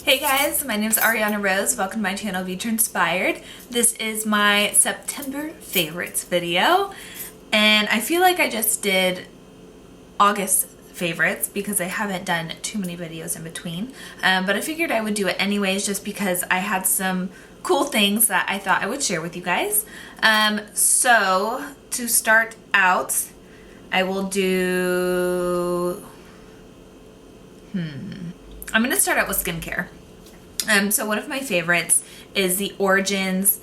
Hey guys, my name is Ariana Rose. Welcome to my channel, Future Inspired. This is my September favorites video, and I feel like I just did August favorites because I haven't done too many videos in between, but I figured I would do it anyways just because I had some cool things that I thought I would share with you guys. So to start out, I will do... I'm going to start out with skincare. So one of my favorites is the Origins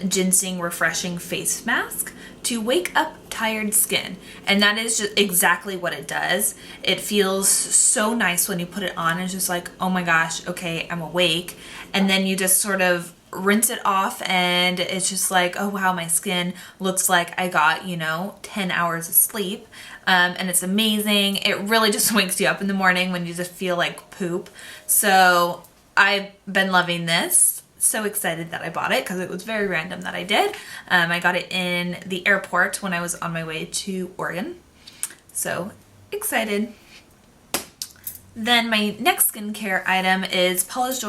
Ginseng Refreshing Face Mask to wake up tired skin. And that is just exactly what it does. It feels so nice when you put it on. It's just like, oh my gosh, okay, I'm awake. And then you just sort of rinse it off and it's just like, oh wow, my skin looks like I got, 10 hours of sleep. And it's amazing. It really just wakes you up in the morning when you just feel like poop. So I've been loving this. So excited that I bought it because it was very random that I did. I got it in the airport when I was on my way to Oregon. So excited. Then my next skincare item is Paula's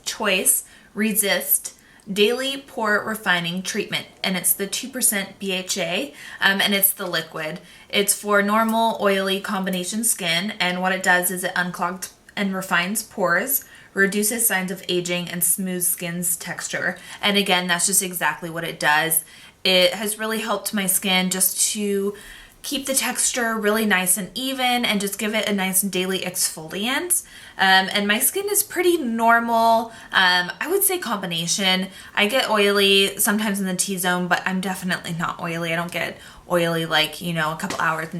Choice Resist Daily Pore Refining Treatment, and it's the 2% BHA, and it's the liquid. It's for normal oily combination skin, and what it does is it unclogs and refines pores, reduces signs of aging, and smooths skin's texture. And again, that's just exactly what it does. It has really helped my skin just to keep the texture really nice and even and just give it a nice daily exfoliant. And my skin is pretty normal. I would say combination. I get oily sometimes in the T-zone, but I'm definitely not oily. I don't get oily like, a couple hours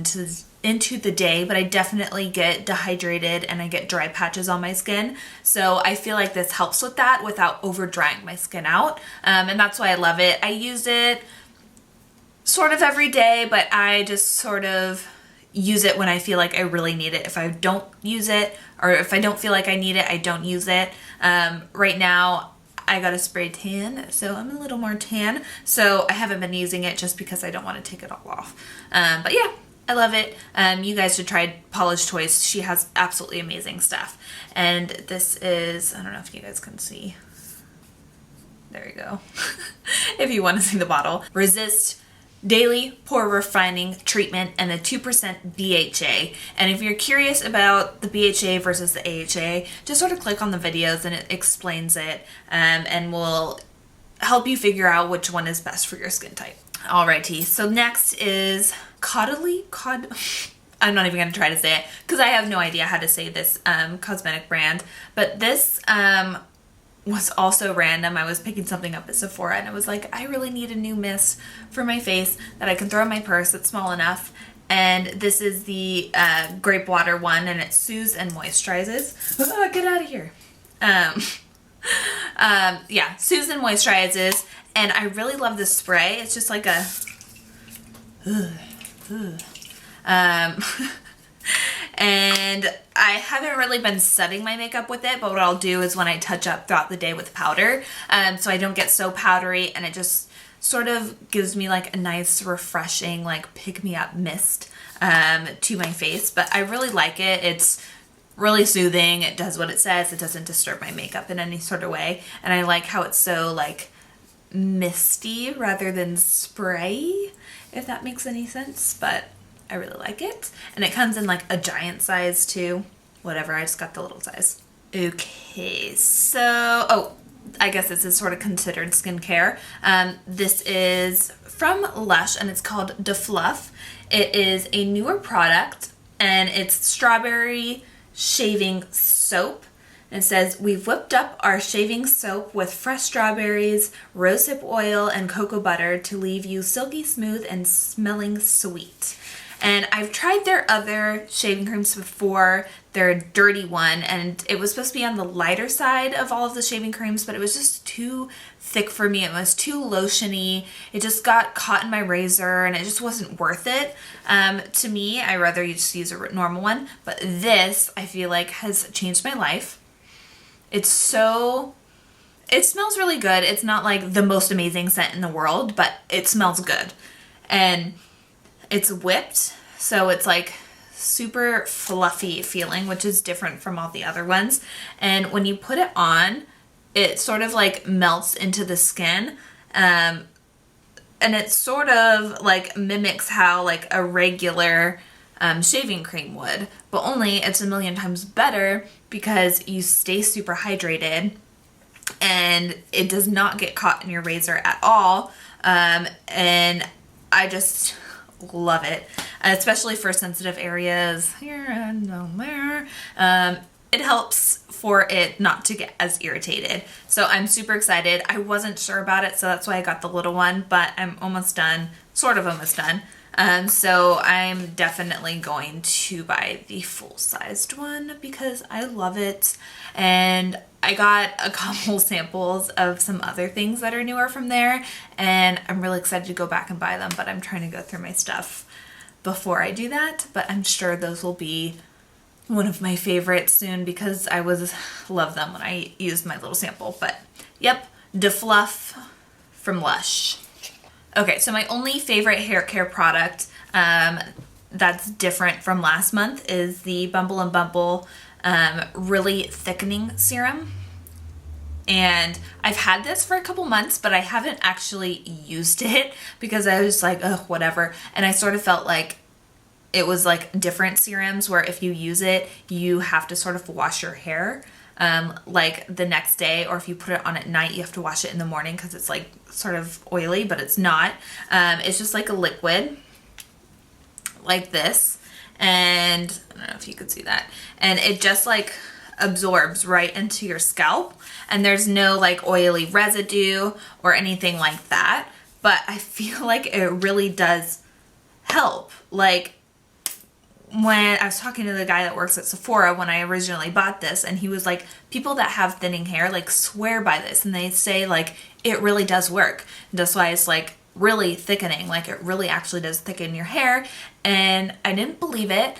into the day, but I definitely get dehydrated and I get dry patches on my skin. So I feel like this helps with that without over drying my skin out. And that's why I love it. I use it sort of every day, but I just sort of use it when I feel like I really need it. If I don't use it, or if I don't feel like I need it, I don't use it. Right now, I got a spray tan, so I'm a little more tan. So I haven't been using it just because I don't want to take it all off. But yeah, I love it. You guys should try Paula's Choice. She has absolutely amazing stuff. And this is, I don't know if you guys can see. There you go. If you want to see the bottle. Resist Daily Pore Refining Treatment and the 2% BHA. And if you're curious about the BHA versus the AHA, just sort of click on the videos and it explains it, and will help you figure out which one is best for your skin type. Alrighty, so next is Caudalie. I'm not even going to try to say it because I have no idea how to say this cosmetic brand. But this was also random. I was picking something up at Sephora and I was like, I really need a new mist for my face that I can throw in my purse that's small enough. And this is the grape water one, and it soothes and moisturizes. Oh, get out of here. Yeah, soothes and moisturizes. And I really love this spray. It's just like a... And I haven't really been setting my makeup with it, but what I'll do is when I touch up throughout the day with powder, so I don't get so powdery, and it just sort of gives me like a nice refreshing like pick-me-up mist to my face. But I really like it. It's really soothing. It does what it says. It doesn't disturb my makeup in any sort of way, and I like how it's so like misty rather than spray, if that makes any sense. But I really like it. And it comes in like a giant size too. Whatever, I just got the little size. Okay, so, I guess this is sort of considered skincare. This is from Lush and it's called DFluff. It is a newer product and it's strawberry shaving soap. And it says, we've whipped up our shaving soap with fresh strawberries, rosehip oil, and cocoa butter to leave you silky smooth and smelling sweet. And I've tried their other shaving creams before, their dirty one, and it was supposed to be on the lighter side of all of the shaving creams, but it was just too thick for me. It was too lotiony. It just got caught in my razor and it just wasn't worth it. To me, I'd rather you just use a normal one, but this I feel like has changed my life. It smells really good. It's not like the most amazing scent in the world, but it smells good. And it's whipped, so it's like super fluffy feeling, which is different from all the other ones. And when you put it on, it sort of like melts into the skin. And it sort of like mimics how like a regular shaving cream would, but only it's a million times better because you stay super hydrated and it does not get caught in your razor at all. And I just love it, especially for sensitive areas here and down there. It helps for it not to get as irritated. So I'm super excited. I wasn't sure about it, so that's why I got the little one, but I'm almost done, sort of almost done. So I'm definitely going to buy the full-sized one because I love it. And I got a couple samples of some other things that are newer from there, and I'm really excited to go back and buy them, but I'm trying to go through my stuff before I do that. But I'm sure those will be one of my favorites soon because I love them when I used my little sample. But yep, DFluff from Lush. Okay, so my only favorite hair care product that's different from last month is the Bumble and Bumble really thickening serum. And I've had this for a couple months, but I haven't actually used it because I was like, oh, whatever. And I sort of felt like it was like different serums where if you use it, you have to sort of wash your hair like the next day, or if you put it on at night, you have to wash it in the morning because it's like sort of oily, but it's not. It's just like a liquid like this. And I don't know if you could see that. And it just like absorbs right into your scalp, and there's no like oily residue or anything like that. But I feel like it really does help. Like when I was talking to the guy that works at Sephora when I originally bought this, and he was like, people that have thinning hair like swear by this, and they say like it really does work. And that's why it's like really thickening, like it really actually does thicken your hair. And I didn't believe it,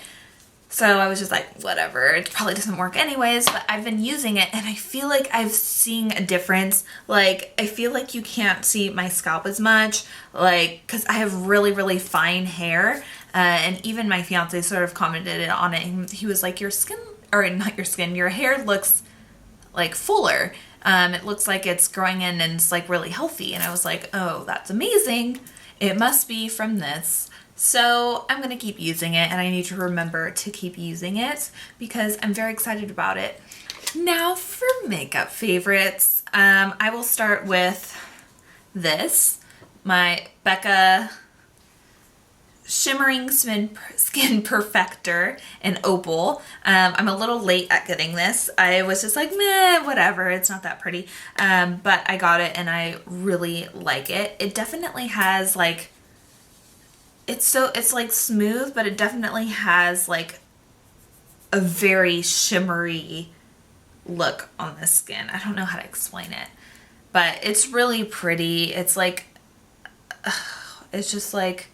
so I was just like, whatever, it probably doesn't work anyways. But I've been using it and I feel like I've seen a difference. Like I feel like you can't see my scalp as much, like because I have really fine hair. And even my fiance sort of commented on it, and he was like, your skin, or not your skin, your hair looks like fuller. It looks like it's growing in and it's like really healthy. And I was like, oh, that's amazing. It must be from this. So I'm going to keep using it, and I need to remember to keep using it because I'm very excited about it. Now for makeup favorites, I will start with this, my Becca Shimmering Skin Perfector in Opal. I'm a little late at getting this. I was just like, meh, whatever, it's not that pretty. But I got it and I really like it. It definitely has like, it's like smooth, but it definitely has like a very shimmery look on the skin. I don't know how to explain it, but it's really pretty. It's like, it's just like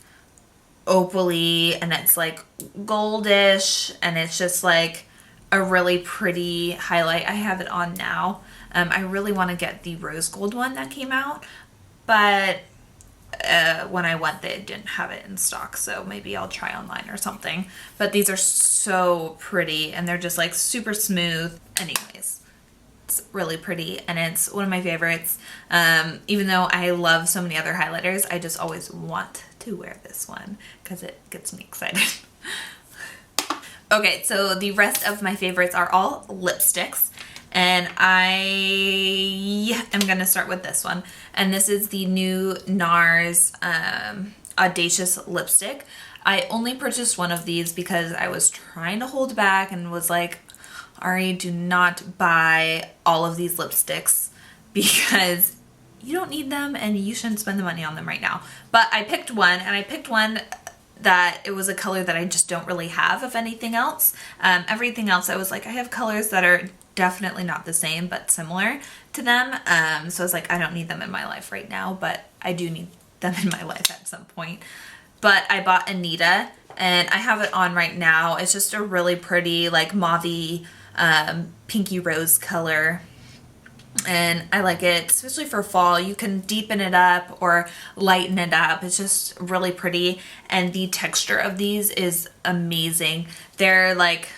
opal-y, and it's like goldish, and it's just like a really pretty highlight. I have it on now. I really want to get the rose gold one that came out, but when I went they didn't have it in stock, so maybe I'll try online or something. But these are so pretty, and they're just like super smooth. Anyways, it's really pretty, and it's one of my favorites. Even though I love so many other highlighters, I just always want to wear this one because it gets me excited. Okay, so the rest of my favorites are all lipsticks, and I am gonna start with this one, and this is the new Nars Audacious lipstick. I only purchased one of these because I was trying to hold back and was like, Ari, do not buy all of these lipsticks because you don't need them and you shouldn't spend the money on them right now. But I picked one, and I picked one that it was a color that I just don't really have of anything else. Everything else I was like, I have colors that are definitely not the same but similar to them. So I was like, I don't need them in my life right now, but I do need them in my life at some point. But I bought Anita, and I have it on right now. It's just a really pretty like mauve-y pinky rose color. and I like it, especially for fall. You can deepen it up or lighten it up. It's just really pretty, and the texture of these is amazing. They're like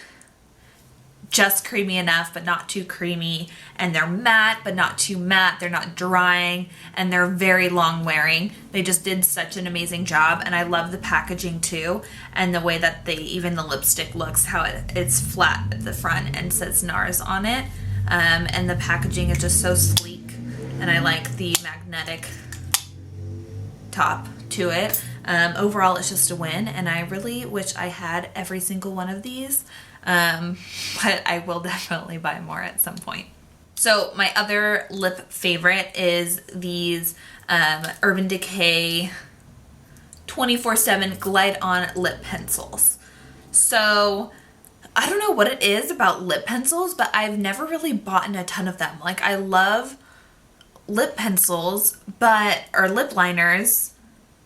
just creamy enough but not too creamy, and they're matte but not too matte. They're not drying, and they're very long wearing. They just did such an amazing job, and I love the packaging too, and the way that even the lipstick looks, how it's flat at the front and says Nars on it, and the packaging is just so sleek, and I like the magnetic top to it. Overall, it's just a win, and I really wish I had every single one of these. But I will definitely buy more at some point. So my other lip favorite is these Urban Decay 24/7 Glide On lip pencils. So I don't know what it is about lip pencils, but I've never really bought a ton of them. Like, I love lip pencils, or lip liners,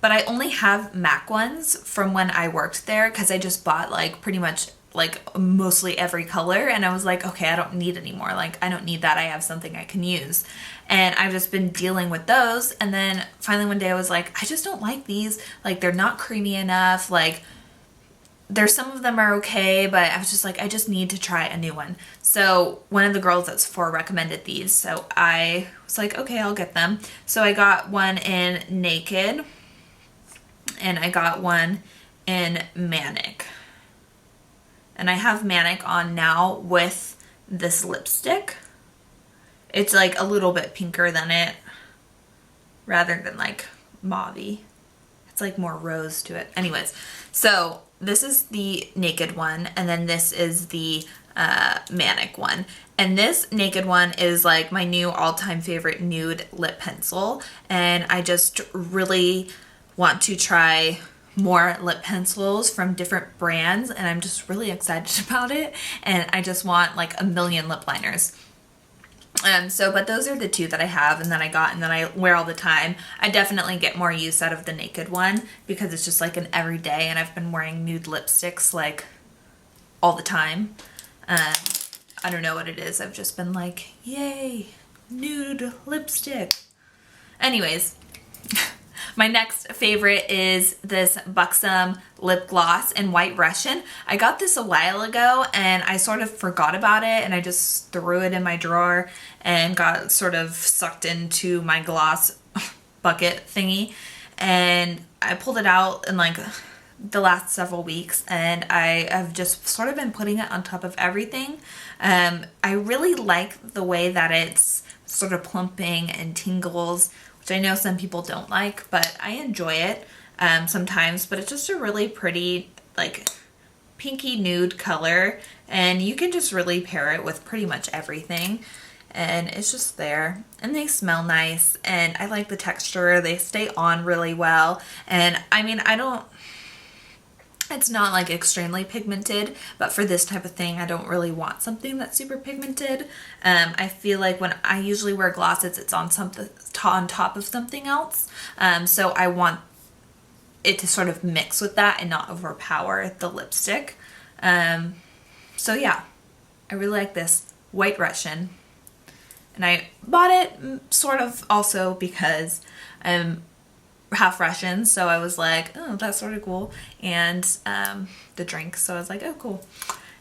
but I only have MAC ones from when I worked there, because I just bought like pretty much like mostly every color, and I was like, okay, I don't need any more. Like, I don't need that. I have something I can use. And I've just been dealing with those, and then finally one day I was like, I just don't like these. Like, they're not creamy enough. Like, there's some of them are okay, but I was just like, I just need to try a new one. So one of the girls at Sephora recommended these, so I was like, okay, I'll get them. So I got one in Naked, and I got one in Manic. And I have Manic on now with this lipstick. It's like a little bit pinker than it, rather than like mauve-y. It's like more rose to it. Anyways, so this is the Naked one, and then this is the Manic one. And this Naked one is like my new all-time favorite nude lip pencil, and I just really want to try more lip pencils from different brands, and I'm just really excited about it, and I just want like a million lip liners. But those are the two that I have and that I got and that I wear all the time. I definitely get more use out of the Naked one because it's just like an everyday, and I've been wearing nude lipsticks like all the time. I don't know what it is. I've just been like, yay, nude lipstick. Anyways, my next favorite is this Buxom lip gloss in White Russian. I got this a while ago and I sort of forgot about it, and I just threw it in my drawer and got sort of sucked into my gloss bucket thingy. And I pulled it out in like the last several weeks, and I have just sort of been putting it on top of everything. I really like the way that it's sort of plumping and tingles, which I know some people don't like, but I enjoy it sometimes. But it's just a really pretty, like, pinky nude color, and you can just really pair it with pretty much everything, and it's just there. And they smell nice, and I like the texture. They stay on really well, and I mean, it's not like extremely pigmented, but for this type of thing, I don't really want something that's super pigmented. I feel like when I usually wear glosses, it's on something on top of something else. So I want it to sort of mix with that and not overpower the lipstick. So yeah, I really like this White Russian. And I bought it sort of also because I'm half Russian, so I was like, oh, that's sort of cool. And the drink, so I was like, oh, cool.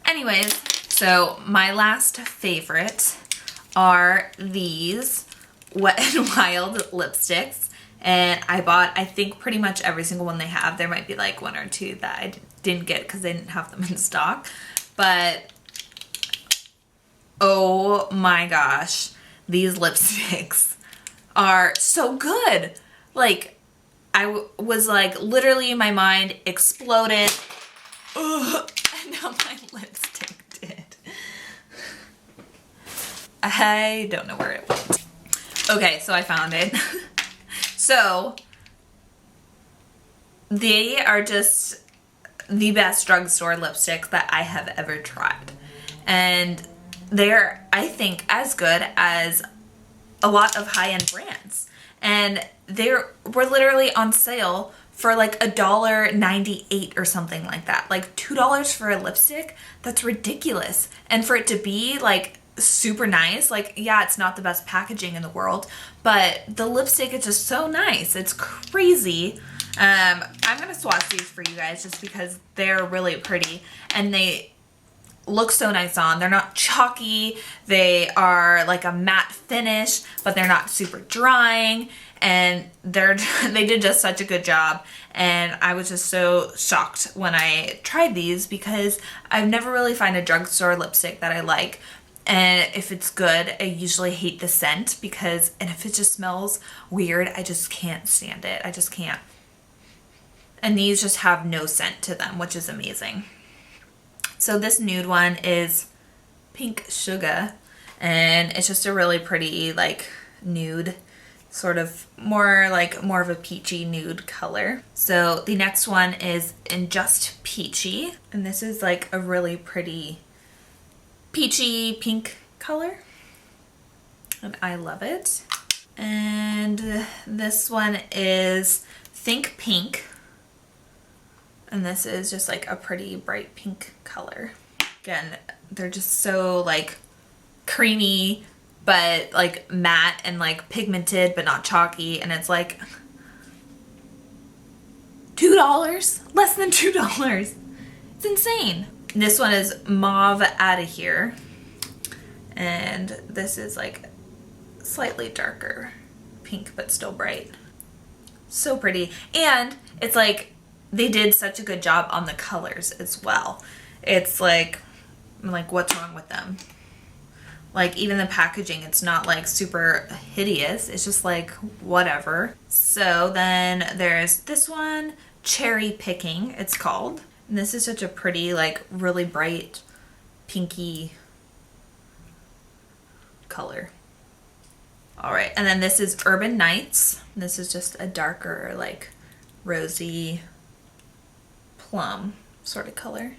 Anyways, so my last favorite are these Wet n Wild lipsticks, and I bought, I think, pretty much every single one they have. There might be like one or two that I didn't get because they didn't have them in stock, but oh my gosh, these lipsticks are so good. Like, I was like, literally my mind exploded. Ugh, and now my lipstick did. I don't know where it went. Okay, so I found it. So, they are just the best drugstore lipsticks that I have ever tried. And they're, I think, as good as a lot of high-end brands. And they were literally on sale for like $1.98 or something like that. Like $2 for a lipstick? That's ridiculous. And for it to be like super nice. Like, yeah, it's not the best packaging in the world, but the lipstick is just so nice. It's crazy. I'm gonna swatch these for you guys just because they're really pretty and they look so nice on. They're not chalky. They are like a matte finish, but they're not super drying, and they did just such a good job. And I was just so shocked when I tried these because I've never really found a drugstore lipstick that I like. And if it's good, I usually hate the scent and if it just smells weird, I just can't stand it. I just can't. And these just have no scent to them, which is amazing. So this nude one is Pink Sugar, and it's just a really pretty like nude, sort of more of a peachy nude color. So the next one is in Just Peachy, and this is like a really pretty peachy pink color, and I love it. And this one is Think Pink, and this is just like a pretty bright pink color. Again, they're just so like creamy, but like matte and like pigmented, but not chalky. And it's like $2, less than $2. It's insane. This one is Mauve Outta Here, and this is like slightly darker pink, but still bright. So pretty. And it's like they did such a good job on the colors as well. It's like what's wrong with them? Like even the packaging, it's not like super hideous. It's just like whatever. So then there's this one, Cherry Picking, it's called. And this is such a pretty, like really bright pinky color. All right, and then this is Urban Nights. This is just a darker, like rosy plum sort of color.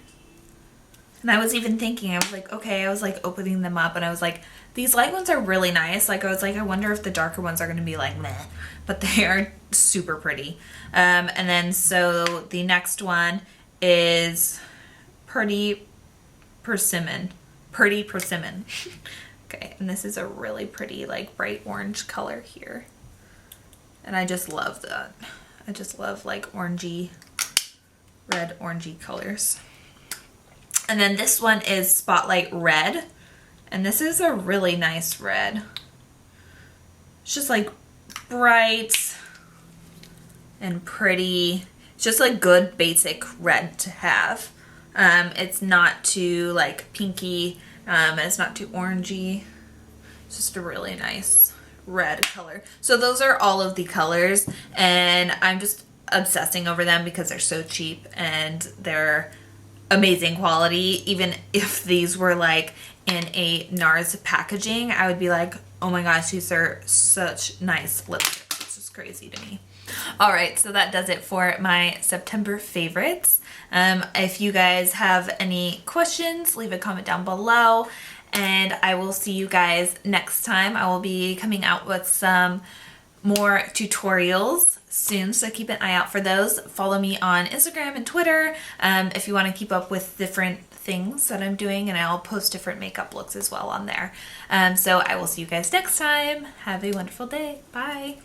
And I was even thinking, I was like, okay, I was like opening them up and I was like, these light ones are really nice. Like I was like, I wonder if the darker ones are going to be like meh, but they are super pretty. And then so the next one is Pretty Persimmon. Okay, and this is a really pretty like bright orange color here. And I just love that. I just love like orangey, red orangey colors. And then this one is Spotlight Red, and this is a really nice red. It's just like bright and pretty. It's just like good basic red to have. It's not too like pinky, and it's not too orangey. It's just a really nice red color. So those are all of the colors, and I'm just obsessing over them because they're so cheap and they're amazing quality. Even if these were like in a Nars packaging, I would be like, oh my gosh, these are such nice lipsticks. It's just crazy to me. All right, so that does it for my September favorites. If you guys have any questions, leave a comment down below, and I will see you guys next time. I will be coming out with some more tutorials soon, so keep an eye out for those. Follow me on Instagram and Twitter if you want to keep up with different things that I'm doing, and I'll post different makeup looks as well on there. So I will see you guys next time. Have a wonderful day. Bye.